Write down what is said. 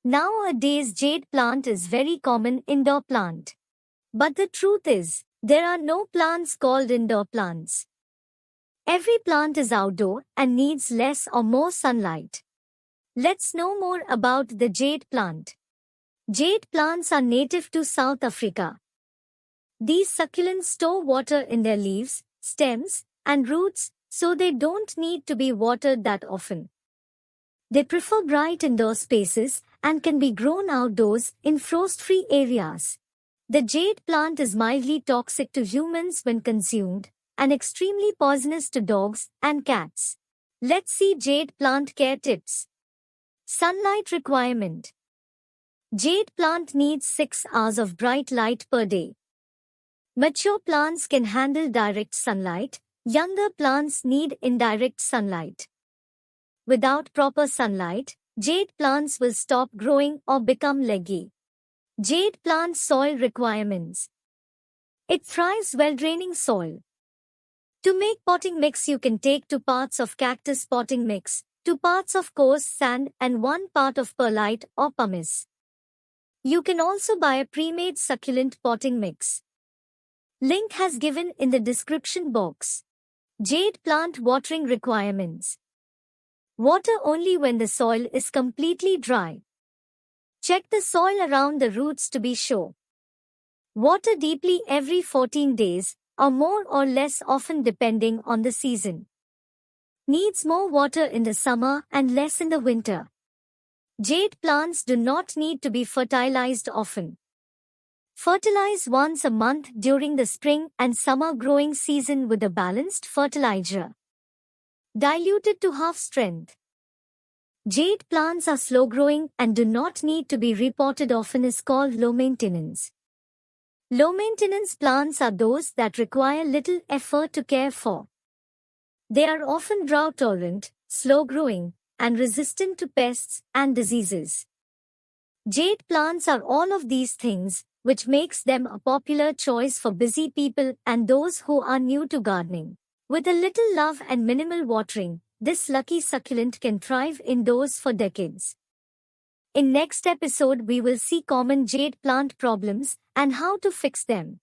Nowadays jade plant is very common indoor plant. But the truth is, there are no plants called indoor plants. Every plant is outdoor and needs less or more sunlight. Let's know more about the jade plant. Jade plants are native to South Africa. These succulents store water in their leaves, stems, and roots, so they don't need to be watered that often. They prefer bright indoor spaces and can be grown outdoors in frost-free areas. The jade plant is mildly toxic to humans when consumed and extremely poisonous to dogs and cats. Let's see jade plant care tips. Sunlight requirement. Jade plant needs 6 hours of bright light per day. Mature plants can handle direct sunlight. Younger plants need indirect sunlight. Without proper sunlight, jade plants will stop growing or become leggy. Jade plant soil requirements. It thrives well draining soil. To make potting mix, you can take 2 parts of cactus potting mix, 2 parts of coarse sand and 1 part of perlite or pumice. You can also buy a pre-made succulent potting mix. Link has given in the description box. Jade plant watering requirements. Water only when the soil is completely dry. Check the soil around the roots to be sure. Water deeply every 14 days, or more or less often depending on the season. Needs more water in the summer and less in the winter. Jade plants do not need to be fertilized often. Fertilize once a month during the spring and summer growing season with a balanced fertilizer. Diluted to half strength. Jade plants are slow growing and do not need to be repotted often is called low maintenance. Low maintenance plants are those that require little effort to care for. They are often drought tolerant, slow growing, and resistant to pests and diseases. Jade plants are all of these things, which makes them a popular choice for busy people and those who are new to gardening. With a little love and minimal watering, this lucky succulent can thrive indoors for decades. In next episode we will see common jade plant problems and how to fix them.